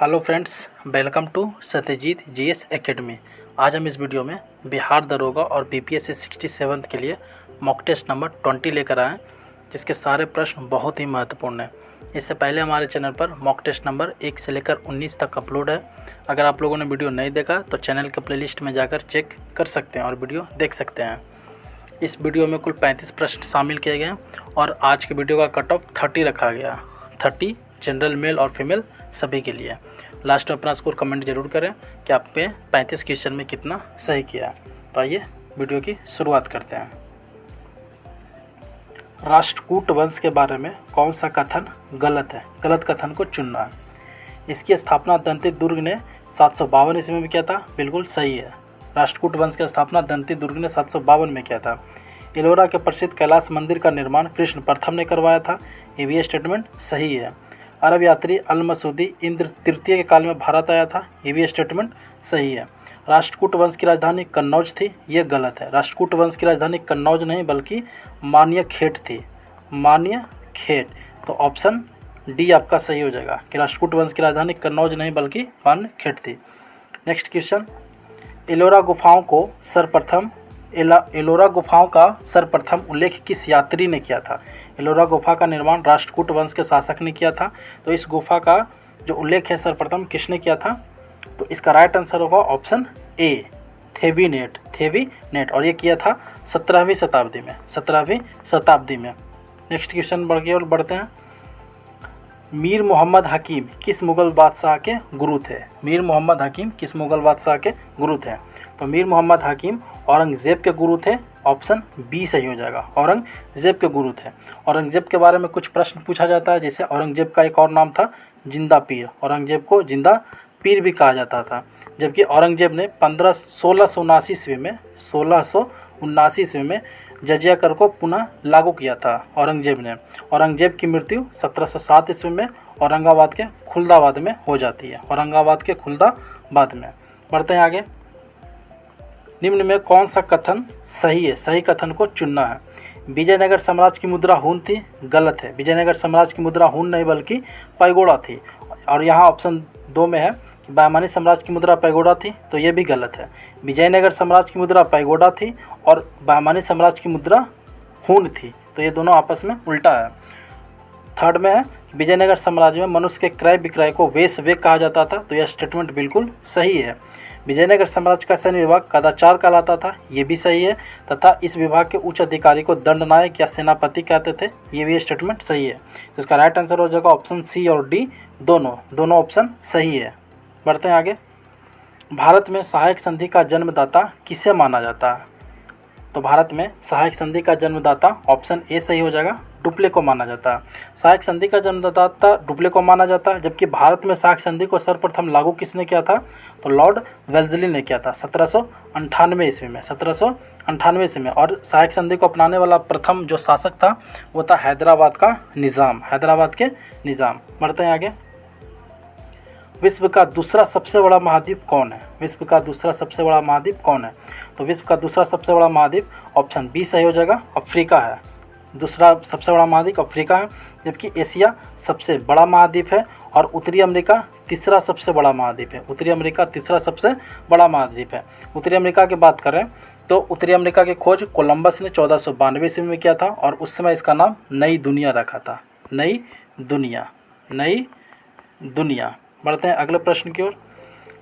Hello friends, welcome to Satyajit GS academy. आज हम इस वीडियो में बिहार दरोगा और बीपीएससी 67 के लिए मॉक टेस्ट नंबर 20 लेकर आए हैं, जिसके सारे प्रश्न बहुत ही महत्वपूर्ण हैं। इससे पहले हमारे चैनल पर मॉक टेस्ट नंबर 1 से लेकर 19 तक अपलोड है। अगर आप लोगों ने वीडियो नहीं देखा तो चैनल के प्लेलिस्ट में जाकर चेक कर सकते हैं और वीडियो देख सकते हैं। इस वीडियो में कुल 35 प्रश्न शामिल किए गए हैं और आज की वीडियो का कट ऑफ 30 रखा गया। 30 जनरल मेल और फीमेल सभी के लिए। लास्ट में अपना स्कोर कमेंट जरूर करें कि आपने 35 क्वेश्चन में कितना सही किया। तो आइए वीडियो की शुरुआत करते हैं। राष्ट्रकूट वंश के बारे में कौन सा कथन गलत है? गलत कथन को चुनना है। इसकी स्थापना दंती दुर्ग ने 752 ईस्वी में किया था, बिल्कुल सही है। राष्ट्रकूट वंश की स्थापना दंती दुर्ग ने 752 में किया था। एलोरा के प्रसिद्ध कैलाश मंदिर का निर्माण कृष्ण प्रथम ने करवाया था, ये भी स्टेटमेंट सही है। अरब यात्री अल मसूदी इंद्र तृतीय के काल में भारत आया था, ये भी स्टेटमेंट सही है। राष्ट्रकूट वंश की राजधानी कन्नौज थी, ये गलत है। राष्ट्रकूट वंश की राजधानी कन्नौज नहीं बल्कि मान्यखेट थी, मान्यखेट। तो ऑप्शन डी आपका सही हो जाएगा कि राष्ट्रकूट वंश की राजधानी कन्नौज नहीं बल्कि मान्यखेट थी। नेक्स्ट क्वेश्चन, एलोरा गुफाओं का सर्वप्रथम उल्लेख किस यात्री ने किया था? एलोरा गुफा का निर्माण राष्ट्रकूट वंश के शासक ने किया था। तो इस गुफा का जो उल्लेख है सर्वप्रथम किसने किया था? तो इसका राइट आंसर होगा ऑप्शन ए, थेवीनेट। और ये किया था 17वीं शताब्दी में। नेक्स्ट क्वेश्चन बढ़ते हैं। मीर मोहम्मद हकीम किस मुगल बादशाह के गुरु थे? मीर मोहम्मद हकीम किस मुगल बादशाह के गुरु थे? तो मीर मोहम्मद हकीम औरंगजेब के गुरु थे, ऑप्शन बी सही हो जाएगा। औरंगजेब के गुरु थे। औरंगजेब के बारे में कुछ प्रश्न पूछा जाता है, जैसे औरंगजेब का एक और नाम था जिंदा पीर। औरंगजेब को जिंदा पीर भी कहा जाता था। जबकि औरंगजेब ने 1679 ईस्वी में जजिया कर को पुनः लागू किया था। औरंगजेब की मृत्यु 1707 ईस्वी में औरंगाबाद के खुलदाबाद में हो जाती है। बढ़ते हैं आगे। निम्न में कौन सा कथन सही है? सही कथन को चुनना है। विजयनगर साम्राज्य की मुद्रा हून थी, गलत है। विजयनगर साम्राज्य की मुद्रा हून नहीं बल्कि पैगोडा थी। और यहाँ ऑप्शन 2 में है कि बहमानी साम्राज्य की मुद्रा पैगोडा थी, तो ये भी गलत है। विजयनगर साम्राज्य की मुद्रा पैगोडा थी और बहमानी साम्राज्य की मुद्रा हून थी, तो ये दोनों आपस में उल्टा है। थर्ड में है विजयनगर साम्राज्य में मनुष्य के क्रय विक्रय को वेश वेग कहा जाता था, तो यह स्टेटमेंट बिल्कुल सही है। विजयनगर साम्राज्य का सैन्य विभाग कदाचार कहलाता था, ये भी सही है। तथा इस विभाग के उच्च अधिकारी को दंडनायक या सेनापति कहते थे, ये भी स्टेटमेंट सही है। तो इसका राइट आंसर हो जाएगा ऑप्शन सी और डी, दोनों ऑप्शन सही है। बढ़ते हैं आगे। भारत में सहायक संधि का जन्मदाता किसे माना जाता है? तो भारत में सहायक संधि का जन्मदाता ऑप्शन ए सही हो जाएगा, डुप्ले को माना जाता है। सहायक संधि का जन्मदाता डुप्ले को माना जाता है। जबकि भारत में सहायक संधि को सर्वप्रथम लागू किसने किया था? तो लॉर्ड वेल्जली ने किया था 1798 ईस्वी में। और सहायक संधि को अपनाने वाला प्रथम जो शासक था वो था हैदराबाद के निज़ाम। बढ़ते हैं आगे। विश्व का दूसरा सबसे बड़ा महाद्वीप कौन है? विश्व का दूसरा सबसे बड़ा महाद्वीप कौन है? तो विश्व का दूसरा सबसे बड़ा महाद्वीप ऑप्शन बी सही हो जाएगा, अफ्रीका है। दूसरा सबसे बड़ा महाद्वीप अफ्रीका है। जबकि एशिया सबसे बड़ा महाद्वीप है और उत्तरी अमेरिका तीसरा सबसे बड़ा महाद्वीप है। उत्तरी अमेरिका की बात करें तो उत्तरी अमेरिका की खोज कोलंबस ने 1492 ईस्वी में किया था और उस समय इसका नाम नई दुनिया रखा था, नई दुनिया। बढ़ते हैं अगले प्रश्न की ओर।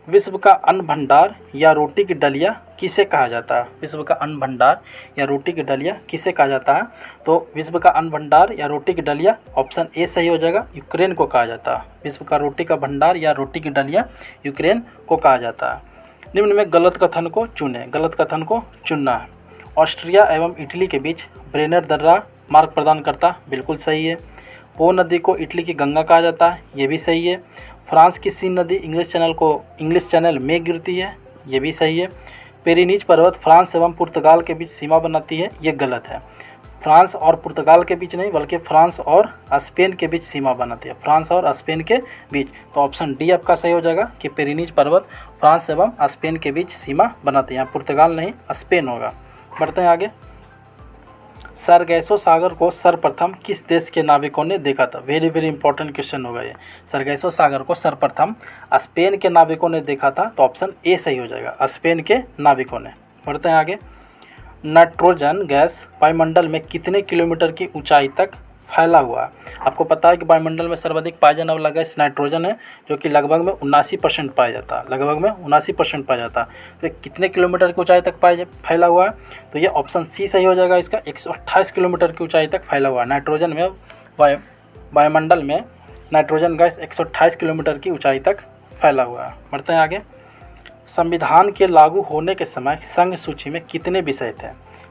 विश्व का अन्न भंडार या रोटी की डलिया किसे कहा जाता है? विश्व का अन्न भंडार या रोटी की डलिया किसे कहा जाता है? तो विश्व का अन्न भंडार या रोटी की डलिया ऑप्शन ए सही हो जाएगा, यूक्रेन को कहा जाता है। विश्व का रोटी का भंडार या रोटी की डलिया यूक्रेन को कहा जाता है। निम्न में गलत कथन को चुनें। गलत कथन को चुनना है। ऑस्ट्रिया एवं इटली के बीच ब्रेनर दर्रा मार्ग प्रदान करता, बिल्कुल सही है। पो नदी को इटली की गंगा कहा जाता है, ये भी सही है। फ्रांस की सीन नदी इंग्लिश चैनल में गिरती है, ये भी सही है। पेरिनीज पर्वत फ्रांस एवं पुर्तगाल के बीच सीमा बनाती है, ये गलत है। फ्रांस और पुर्तगाल के बीच नहीं बल्कि फ्रांस और स्पेन के बीच सीमा बनाती है, फ्रांस और स्पेन के बीच। तो ऑप्शन डी आपका सही हो जाएगा कि पेरिनीज पर्वत फ्रांस एवं स्पेन के बीच सीमा बनाती है। यहाँ पुर्तगाल नहीं स्पेन होगा। बढ़ते हैं आगे। सरगैसो सागर को सर्वप्रथम किस देश के नाविकों ने देखा था? वेरी वेरी इंपॉर्टेंट क्वेश्चन होगा ये। सरगैसो सागर को सर्वप्रथम स्पेन के नाविकों ने देखा था, तो ऑप्शन ए सही हो जाएगा, स्पेन के नाविकों ने। बढ़ते हैं आगे। नाइट्रोजन गैस वायुमंडल में कितने किलोमीटर की ऊंचाई तक फैला हुआ है? आपको पता है कि वायुमंडल में सर्वाधिक पाया जाने वाला गैस नाइट्रोजन है, जो कि लगभग में 79% पाया जाता है, लगभग में 79% पाया जाता है। तो कितने किलोमीटर की ऊंचाई तक फैला हुआ है? तो ये ऑप्शन सी सही हो जाएगा इसका, 128 किलोमीटर की ऊंचाई तक फैला हुआ है। नाइट्रोजन में वायुमंडल में नाइट्रोजन गैस 128 किलोमीटर की ऊंचाई तक फैला हुआ है। बढ़ते हैं आगे। संविधान के लागू होने के समय संघ सूची में कितने विषय थे?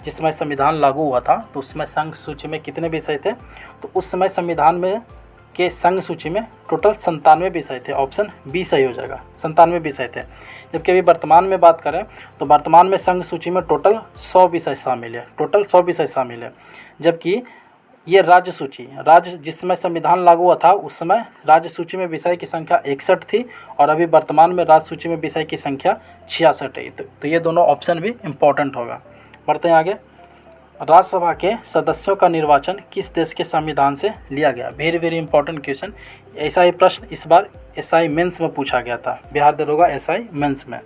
जिस समय संविधान लागू हुआ था तो उस समय संघ सूची में कितने विषय थे? तो उस समय संविधान में के संघ सूची में टोटल 97 विषय थे, ऑप्शन बी सही हो जाएगा, 97 विषय थे। जबकि अभी वर्तमान में बात करें तो वर्तमान में संघ सूची में टोटल 100 विषय शामिल है, टोटल 100 विषय शामिल है। जबकि ये राज्य सूची, जिस समय संविधान लागू हुआ था उस समय राज्य सूची में विषय की संख्या 61 थी, और अभी वर्तमान में राज्य सूची में विषय की संख्या 66 है। तो ये दोनों ऑप्शन भी इम्पोर्टेंट होगा। बढ़ते हैं आगे। राज्यसभा के सदस्यों का निर्वाचन किस देश के संविधान से लिया गया? Very very important question. ऐसा ही प्रश्न इस बार एसआई मेंस में पूछा गया था, बिहार दरोगा एसआई मेंस में।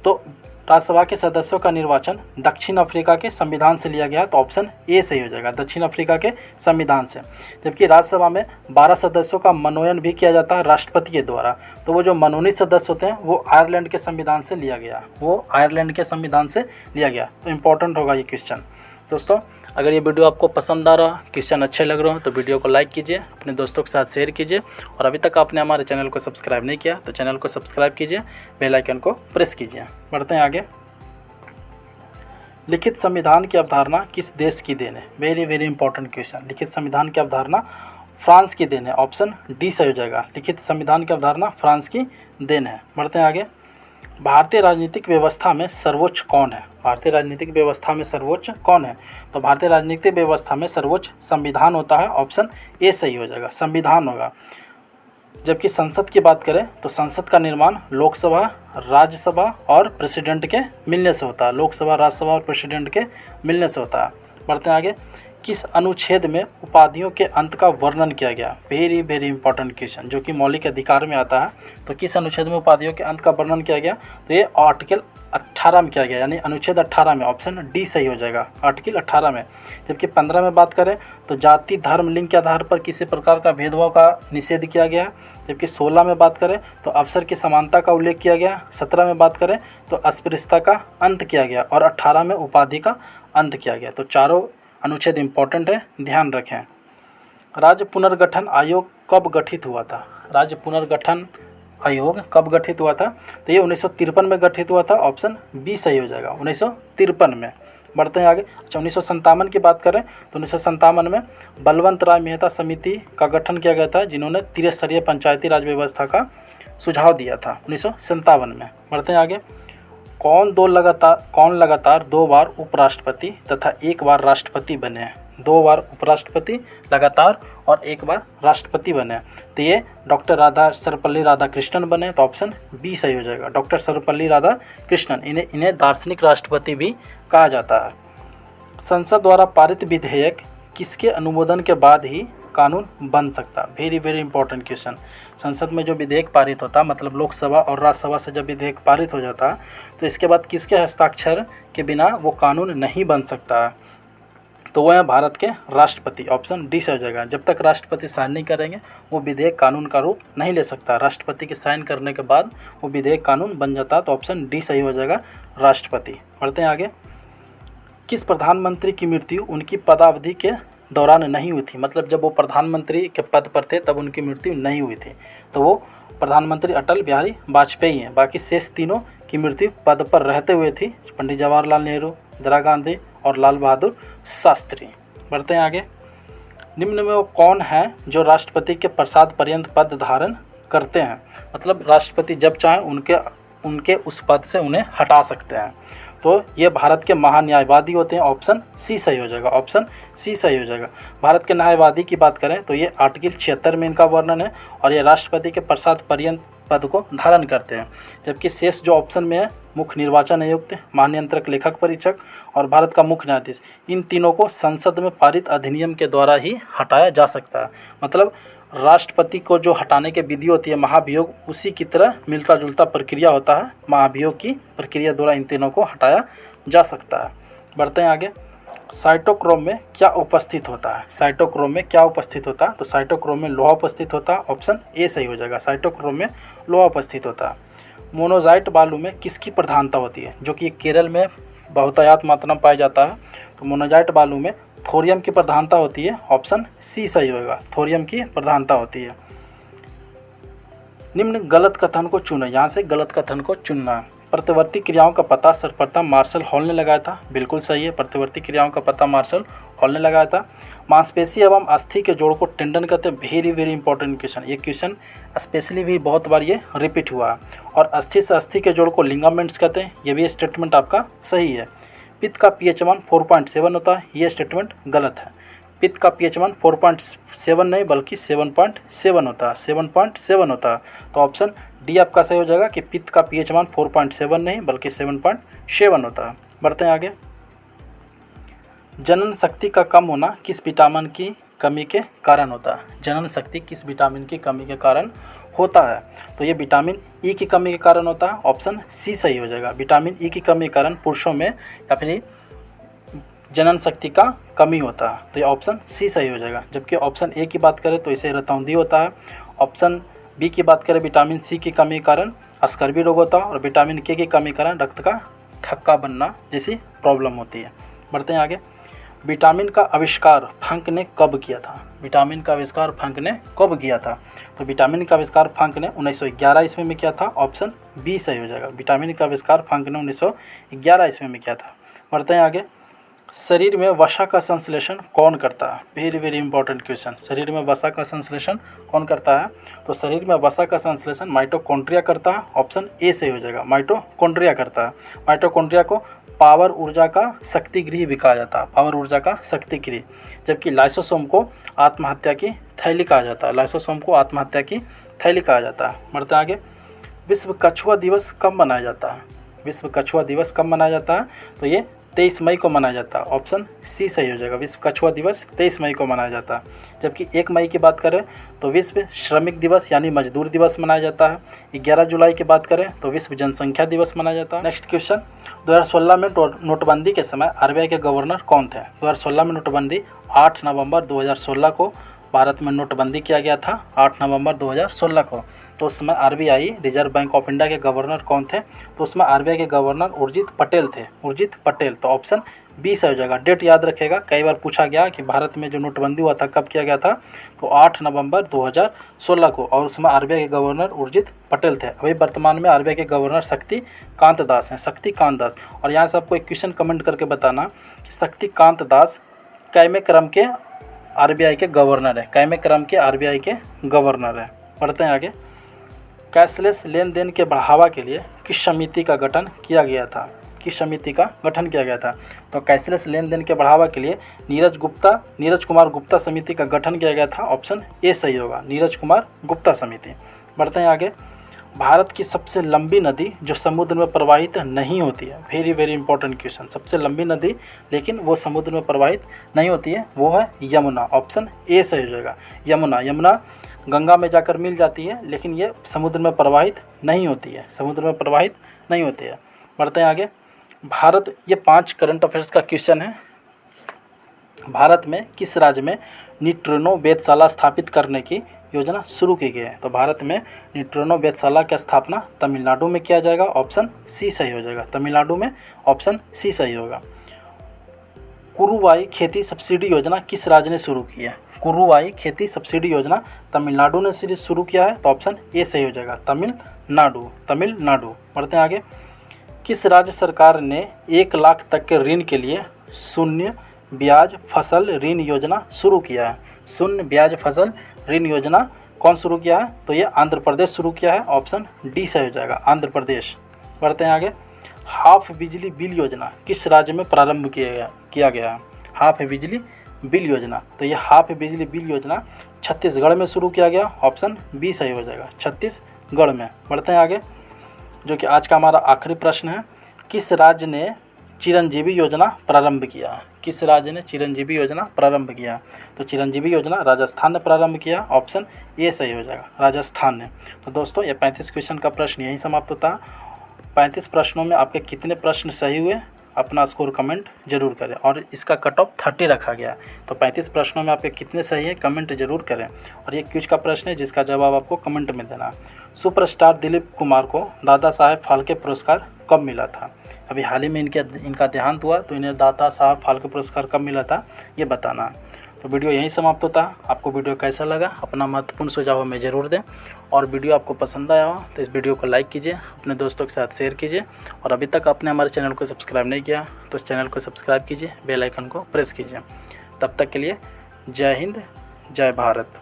तो राज्यसभा के सदस्यों का निर्वाचन दक्षिण अफ्रीका के संविधान से लिया गया, तो ऑप्शन ए सही हो जाएगा, दक्षिण अफ्रीका के संविधान से। जबकि राज्यसभा में 12 सदस्यों का मनोनयन भी किया जाता है राष्ट्रपति के द्वारा, तो वो जो मनोनीत सदस्य होते हैं वो आयरलैंड के संविधान से लिया गया, वो आयरलैंड के संविधान से लिया गया। तो इम्पोर्टेंट होगा ये क्वेश्चन। दोस्तों, अगर ये वीडियो आपको पसंद आ रहा, क्वेश्चन अच्छे लग रहे हो, तो वीडियो को लाइक कीजिए, अपने दोस्तों के साथ शेयर कीजिए, और अभी तक आपने हमारे चैनल को सब्सक्राइब नहीं किया तो चैनल को सब्सक्राइब कीजिए, बेल आइकन को प्रेस कीजिए। बढ़ते हैं आगे। लिखित संविधान की अवधारणा किस देश की देन है? Very very important question. लिखित संविधान की अवधारणा फ्रांस की देन है, ऑप्शन डी सही हो जाएगा, लिखित संविधान की अवधारणा फ्रांस की देन है। बढ़ते हैं आगे। भारतीय राजनीतिक व्यवस्था में सर्वोच्च कौन है? भारतीय राजनीतिक व्यवस्था में सर्वोच्च कौन है? तो भारतीय राजनीतिक व्यवस्था में सर्वोच्च संविधान होता है, ऑप्शन ए सही हो जाएगा, संविधान होगा। जबकि संसद की बात करें तो संसद का निर्माण लोकसभा, राज्यसभा और प्रेसिडेंट के मिलने से होता है, लोकसभा, राज्यसभा और प्रेसिडेंट के मिलने से होता है। बढ़ते हैं आगे। किस अनुच्छेद में उपाधियों के अंत का वर्णन किया गया? वेरी वेरी इंपॉर्टेंट क्वेश्चन, जो कि मौलिक अधिकार में आता है। तो किस अनुच्छेद में उपाधियों के अंत का वर्णन किया गया? तो ये आर्टिकल 18 में किया गया, यानी अनुच्छेद 18 में, ऑप्शन डी सही हो जाएगा, आर्टिकल 18 में। जबकि 15 में बात करें तो जाति, धर्म, लिंग के आधार पर किसी प्रकार का भेदभाव का निषेध किया गया। जबकि 16 में बात करें तो अवसर की समानता का उल्लेख किया गया। 17 में बात करें तो अस्पृश्यता का अंत किया गया, और 18 में उपाधि का अंत किया गया। तो चारों अनुच्छेद इंपॉर्टेंट है, ध्यान रखें। राज्य पुनर्गठन आयोग कब गठित हुआ था? राज्य पुनर्गठन आयोग कब गठित हुआ था? तो ये 1953 में गठित हुआ था, ऑप्शन बी सही हो जाएगा, 1953 में। बढ़ते हैं आगे। अच्छा, 1957 की बात करें तो 1957 में बलवंत राय मेहता समिति का गठन किया गया था, जिन्होंने त्रिस्तरीय पंचायती राज व्यवस्था का सुझाव दिया था 1957 में। बढ़ते हैं आगे। कौन लगातार 2 बार उपराष्ट्रपति तथा 1 बार राष्ट्रपति बने हैं? 2 बार उपराष्ट्रपति लगातार और 1 बार राष्ट्रपति बने। तो ये डॉक्टर सर्वपल्ली राधाकृष्णन बने, तो ऑप्शन बी सही हो जाएगा, डॉक्टर सर्वपल्ली राधाकृष्णन। इन्हें दार्शनिक राष्ट्रपति भी कहा जाता है। संसद द्वारा पारित विधेयक किसके अनुमोदन के बाद ही कानून बन सकता? Very very important question. संसद में जो विधेयक पारित होता, मतलब लोकसभा और राज्यसभा से जब विधेयक पारित हो जाता तो इसके बाद किसके हस्ताक्षर के बिना वो कानून नहीं बन सकता? तो वो है भारत के राष्ट्रपति, ऑप्शन डी से हो जाएगा। जब तक राष्ट्रपति साइन नहीं करेंगे वो विधेयक कानून का रूप नहीं ले सकता। राष्ट्रपति के साइन करने के बाद वो विधेयक कानून बन जाता, तो ऑप्शन डी सही हो जाएगा, राष्ट्रपति। बढ़ते हैं आगे। किस प्रधानमंत्री की मृत्यु उनकी पदावधि के दौरान नहीं हुई थी? मतलब जब वो प्रधानमंत्री के पद पर थे तब उनकी मृत्यु नहीं हुई थी, तो वो प्रधानमंत्री अटल बिहारी वाजपेयी हैं। बाकी शेष तीनों की मृत्यु पद पर रहते हुए थी, पंडित जवाहरलाल नेहरू, इंदिरा गांधी और लाल बहादुर शास्त्री। बढ़ते हैं आगे। निम्न में वो कौन है जो राष्ट्रपति के प्रसाद पर्यंत पद धारण करते हैं? मतलब राष्ट्रपति जब चाहें उनके उस पद से उन्हें हटा सकते हैं। तो ये भारत के महान्यायवादी होते हैं, ऑप्शन सी सही हो जाएगा, ऑप्शन सी सही हो जाएगा। भारत के न्यायवादी की बात करें तो ये आर्टिकल 76 में इनका वर्णन है, और ये राष्ट्रपति के प्रसाद पर्यंत पद को धारण करते हैं। जबकि शेष जो ऑप्शन में है, मुख्य निर्वाचन आयुक्त, महानियंत्रक, लेखक परीक्षक और भारत का मुख्य न्यायाधीश, इन तीनों को संसद में पारित अधिनियम के द्वारा ही हटाया जा सकता है। मतलब राष्ट्रपति को जो हटाने की विधि होती है महाभियोग, उसी की तरह मिलता जुलता प्रक्रिया होता है। महाभियोग की प्रक्रिया द्वारा इन तीनों को हटाया जा सकता है। बढ़ते हैं आगे। साइटोक्रोम में क्या उपस्थित होता है? साइटोक्रोम में क्या उपस्थित होता है? तो साइटोक्रोम में लोहा उपस्थित होता है। ऑप्शन ए सही हो जाएगा, साइटोक्रोम में लोहा उपस्थित होता है। मोनोजाइट बालू में किसकी प्रधानता होती है? जो कि केरल में बहुतायत मात्रा में पाया जाता है। तो मोनोजाइट बालू में थोरियम की प्रधानता होती है। ऑप्शन सी सही होगा, थोरियम की प्रधानता होती है। निम्न गलत कथन को चुनें। यहाँ से गलत कथन को चुनना है। प्रतिवर्ती क्रियाओं का पता सर्वप्रथम मार्शल हॉल ने लगाया था। बिल्कुल सही है, प्रतिवर्ती क्रियाओं का पता मार्शल हॉल ने लगाया था। मांसपेशी एवं अस्थि के जोड़ को टेंडन कहते हैं। Very very important question. ये क्वेश्चन स्पेशली भी बहुत बार ये रिपीट हुआ है। और अस्थि से अस्थि के जोड़ को लिगामेंट्स कहते हैं। ये भी स्टेटमेंट आपका सही है। पित्त का पीएच मान 4.7 होता है। ये स्टेटमेंट गलत है। पित्त का पीएच मान 4.7 नहीं बल्कि 7.7 होता है। 7.7 होता है। तो ऑप्शन डी आपका सही हो जाएगा कि पित्त का पीएच मान 4.7 नहीं बल्कि 7.7 होता है। बढ़ते हैं आगे। जनन शक्ति का कम होना किस विटामिन की कमी के कारण होता है? जनन शक्ति किस विटामिन की कमी के कारण होता है? तो ये विटामिन ई की कमी के कारण होता है। ऑप्शन सी सही हो जाएगा। विटामिन ई की कमी के कारण पुरुषों में या फिर जनन शक्ति का कमी होता है। तो ये ऑप्शन सी सही हो जाएगा। जबकि ऑप्शन ए की बात करें तो इसे रतौंधी होता है। ऑप्शन बी की बात करें विटामिन सी की कमी के कारण स्कर्वी रोग होता है। और विटामिन के की कमी के कारण रक्त का थक्का बनना जैसी प्रॉब्लम होती है। बढ़ते हैं आगे। विटामिन का आविष्कार फंक ने कब किया था? विटामिन का आविष्कार फंक ने कब किया था? तो विटामिन का आविष्कार फंक ने 1911 ईस्वी में किया था। ऑप्शन बी सही हो जाएगा। विटामिन का आविष्कार फंक ने 1911 ईस्वी में किया था। बढ़ते हैं आगे। शरीर में वसा का संश्लेषण कौन करता है? Very very important question. शरीर में वसा का संश्लेषण कौन करता है? तो शरीर में वसा का संश्लेषण माइटोकॉन्ड्रिया करता है। ऑप्शन ए सही हो जाएगा, माइटोकॉन्ड्रिया करता है। माइटोकॉन्ड्रिया को पावर ऊर्जा का शक्ति गृह भी कहा जाता है। पावर ऊर्जा का शक्ति गृह। जबकि लाइसोसोम को आत्महत्या की थैली कहा जाता है। लाइसोसोम को आत्महत्या की थैली कहा जाता है। बढ़ते आगे। विश्व कछुआ दिवस कब मनाया जाता है? विश्व कछुआ दिवस कब मनाया जाता है? तो ये 23 मई को मनाया जाता है। ऑप्शन सी सही हो जाएगा। विश्व कछुआ दिवस 23 मई को मनाया जाता है। जबकि 1 मई की बात करें तो विश्व श्रमिक दिवस यानी मजदूर दिवस मनाया जाता है। 11 जुलाई की बात करें तो विश्व जनसंख्या दिवस मनाया जाता है। Next question. 2016 में नोटबंदी के समय आरबीआई के गवर्नर कौन थे? 2016 में नोटबंदी 8 नवंबर 2016 को भारत में नोटबंदी किया गया था। 8 नवंबर 2016 को। तो उस समय RBI reserve bank of India के गवर्नर कौन थे? तो उसमें आरबीआई के गवर्नर उर्जित पटेल थे। उर्जित पटेल। तो ऑप्शन बी सही हो जाएगा। डेट याद रखेगा, कई बार पूछा गया कि भारत में जो नोटबंदी हुआ था कब किया गया था? तो 8 नवंबर 2016 को। और उसमें आरबीआई के गवर्नर उर्जित पटेल थे। अभी वर्तमान में आरबीआई के गवर्नर शक्तिकांत दास हैं। शक्तिकांत दास। और यहाँ से आपको एक क्वेश्चन कमेंट करके बताना कि शक्तिकांत दास कैमे क्रम के आरबीआई के गवर्नर है? कैमे क्रम के आरबीआई के गवर्नर है। बढ़ते हैं आगे। कैशलेस लेन देन के बढ़ावा के लिए किस समिति का गठन किया गया था? किस समिति का गठन किया गया था? तो कैशलेस लेन देन के बढ़ावा के लिए नीरज कुमार गुप्ता समिति का गठन किया गया था। ऑप्शन ए सही होगा, नीरज कुमार गुप्ता समिति। बढ़ते हैं आगे। भारत की सबसे लंबी नदी जो समुद्र में प्रवाहित नहीं होती है। Very very important question. सबसे लंबी नदी लेकिन वो समुद्र में प्रवाहित नहीं होती है, वो है यमुना। ऑप्शन ए सही हो जाएगा, यमुना। यमुना गंगा में जाकर मिल जाती है लेकिन ये समुद्र में प्रवाहित नहीं होती है। समुद्र में प्रवाहित नहीं होती है। बढ़ते हैं आगे। भारत, ये 5 करंट अफेयर्स का क्वेश्चन है। भारत में किस राज्य में न्यूट्रिनो वेधशाला स्थापित करने की योजना शुरू की गई है? तो भारत में न्यूट्रिनो वेधशाला की स्थापना तमिलनाडु में किया जाएगा। ऑप्शन सी सही हो जाएगा, तमिलनाडु में। ऑप्शन सी सही होगा। कुरुवाई खेती सब्सिडी योजना किस राज्य ने शुरू की है? कुरुवाई खेती सब्सिडी योजना तमिलनाडु ने शुरू किया है। तो ऑप्शन ए सही हो जाएगा, तमिलनाडु। बढ़ते हैं आगे। किस राज्य सरकार ने 1 लाख तक के ऋण के लिए शून्य ब्याज फसल ऋण योजना शुरू किया है? शून्य ब्याज फसल ऋण योजना कौन शुरू किया है? तो ये आंध्र प्रदेश शुरू किया है। ऑप्शन डी सही हो जाएगा, आंध्र प्रदेश। बढ़ते हैं आगे। हाफ बिजली बिल योजना किस राज्य में प्रारंभ किया गया है? हाफ बिजली बिल योजना, तो ये हाफ बिजली बिल योजना छत्तीसगढ़ में शुरू किया गया। ऑप्शन बी सही हो जाएगा, गढ़ में। बढ़ते हैं आगे, जो कि आज का हमारा आखिरी प्रश्न है। किस राज्य ने चिरंजीवी योजना प्रारंभ किया? किस राज्य ने चिरंजीवी योजना प्रारंभ किया? तो चिरंजीवी योजना राजस्थान ने प्रारंभ किया। ऑप्शन ए सही हो जाएगा, राजस्थान ने। तो दोस्तों ये 35 क्वेश्चन का प्रश्न यहीं समाप्त होता है। 35 प्रश्नों में आपके कितने प्रश्न सही हुए अपना स्कोर कमेंट जरूर करें, और इसका कट ऑफ 30 रखा गया। तो 35 प्रश्नों में आपके कितने सही है कमेंट जरूर करें। और ये क्विज का प्रश्न है जिसका जवाब आपको कमेंट में देना है। सुपरस्टार दिलीप कुमार को दादा साहेब फाल्के पुरस्कार कब मिला था? अभी हाल ही में इनका देहांत हुआ, तो इन्हें दादा साहब फाल्के पुरस्कार कब मिला था ये बताना है। तो वीडियो यहीं समाप्त होता है। आपको वीडियो कैसा लगा अपना महत्वपूर्ण सुझाव हमें ज़रूर दें, और वीडियो आपको पसंद आया हो तो इस वीडियो को लाइक कीजिए, अपने दोस्तों के साथ शेयर कीजिए, और अभी तक आपने हमारे चैनल को सब्सक्राइब नहीं किया तो इस चैनल को सब्सक्राइब कीजिए, बेल आइकन को प्रेस कीजिए। तब तक के लिए जय हिंद, जय भारत।